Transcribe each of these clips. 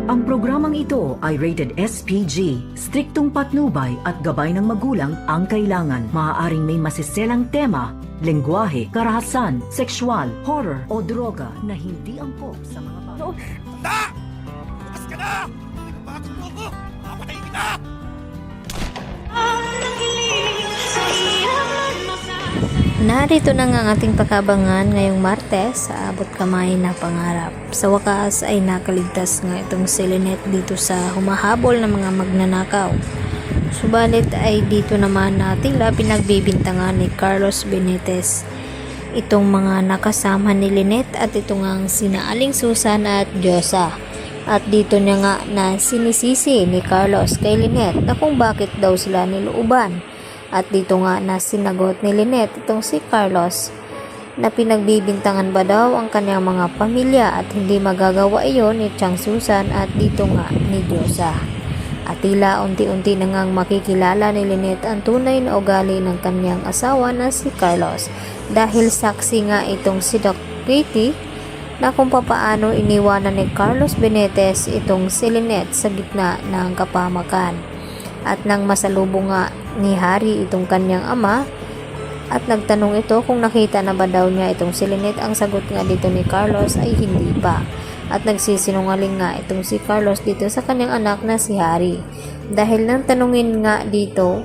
Ang programang ito ay rated SPG. Striktong patnubay at gabay ng magulang ang kailangan. Maaaring may masiselang tema, lengguwahe, karahasan, sexual, horror o droga na hindi angkop sa mga bata. Tanda! Bukas ka na! Nagpapagod mo ako! Papatayin kita! Narito na nga ang ating pagkabangan ngayong Martes sa abot kamay na pangarap. Sa wakas ay nakaligtas nga itong si Lynette dito sa humahabol ng mga magnanakaw. Subalit ay dito naman na tila pinagbibintangan ni Carlos Benitez itong mga nakasama ni Lynette at itong ang sina Aling Susan at Diyosa. At dito niya nga na sinisisi ni Carlos kay Lynette na kung bakit daw sila nilooban. At dito nga na sinagot ni Lynette itong si Carlos na pinagbibintangan ba daw ang kanyang mga pamilya at hindi magagawa iyon ni Chang Susan at dito nga ni Diyosa. At tila unti-unti na ngang makikilala ni Lynette ang tunay na ugali ng kanyang asawa na si Carlos dahil saksi nga itong si Doc Katie na kung papaano iniwanan ni Carlos Benitez itong si Lynette sa gitna ng kapahamakan. At nang masalubong nga ni Harry itong kanyang ama at nagtanong ito kung nakita na ba daw niya itong si Lynette, ang sagot nga dito ni Carlos ay hindi pa. At nagsisinungaling nga itong si Carlos dito sa kanyang anak na si Harry. Dahil nang tanungin nga dito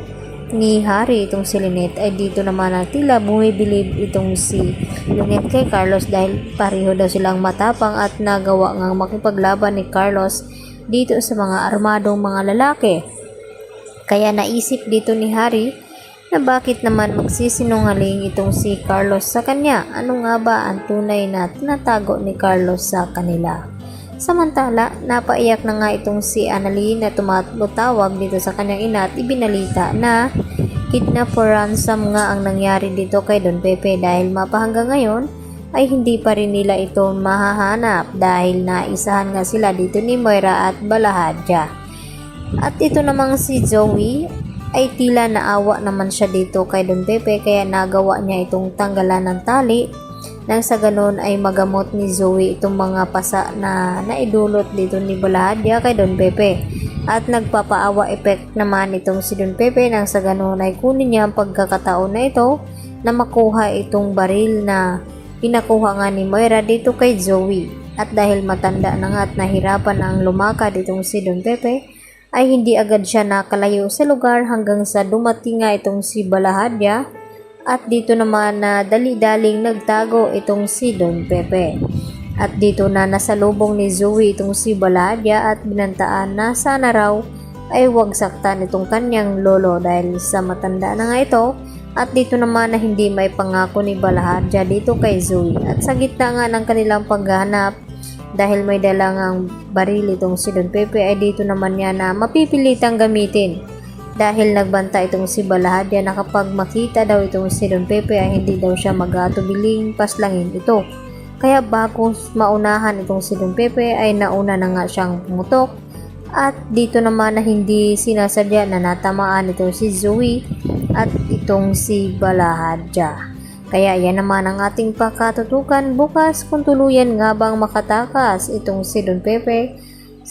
ni Harry itong si Lynette ay dito naman na tila bumibilib itong si Lynette kay Carlos dahil pareho daw silang matapang at nagawa nga makipaglaban ni Carlos dito sa mga armadong mga lalaki. Kaya naisip dito ni Harry na bakit naman magsisinungaling itong si Carlos sa kanya. Ano nga ba ang tunay na tinatago ni Carlos sa kanila? Samantala, napaiyak na nga itong si Annalyn na tumatawag dito sa kanyang ina at ibinalita na kidnap for ransom nga ang nangyari dito kay Don Pepe dahil mapahanggang ngayon ay hindi pa rin nila ito mahahanap dahil naisahan nga sila dito ni Moira at Balahadja. At ito namang si Zoe ay tila naawa naman siya dito kay Don Pepe kaya nagawa niya itong tanggalan ng tali nang sa ganon ay magamot ni Zoe itong mga pasa na naidulot dito ni Balahadja kay Don Pepe. At nagpapaawa effect naman itong si Don Pepe nang sa ganon ay kunin niya ang pagkakataon na ito na makuha itong baril na pinakuha nga ni Moira dito kay Zoe. At dahil matanda na nga at nahirapan ang lumakad itong si Don Pepe ay hindi agad siya nakalayo sa lugar hanggang sa dumating nga itong si Balahadja at dito naman na dali-daling nagtago itong si Don Pepe. At dito na nasalubong ni Zoe itong si Balahadja at binantaan na sana raw ay huwag saktan itong kanyang lolo dahil sa matanda na nga ito. At dito naman na hindi may pangako ni Balahadja dito kay Zoe at sa gitna nga ng kanilang paghahanap dahil may dalangang baril itong si Don Pepe ay dito naman niya na mapipilitang gamitin dahil nagbanta itong si Balahadja na kapag makita daw itong si Don Pepe ay hindi daw siya mag-atubiling paslangin ito. Kaya bago maunahan itong si Don Pepe ay nauna na nga siyang pumutok at dito naman na hindi sinasadya na natamaan itong si Zoe at itong si Balahadja. Kaya yan naman ang ating pakatutukan bukas kung tuluyan nga bang makatakas itong si Don Pepe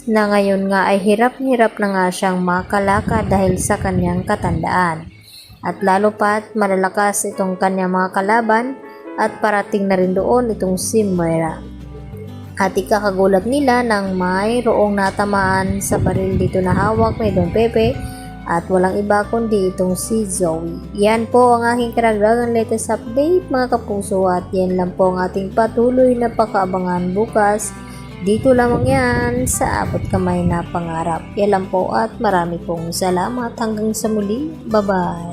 na ngayon nga ay hirap-hirap na nga siyang makalakad dahil sa kanyang katandaan. At lalo pa't malalakas itong kanyang mga kalaban at parating na rin doon itong si Moira. At ikakagulat nila nang mayroong natamaan sa baril dito na hawak ni Don Pepe at walang iba kundi itong si Zoe. Yan po ang aking karagdagang latest update mga kapuso at yan lang po ang ating patuloy na pakaabangan bukas. Dito lamang yan sa abot kamay na pangarap. Yan lang po at marami pong salamat hanggang sa muli. Bye bye!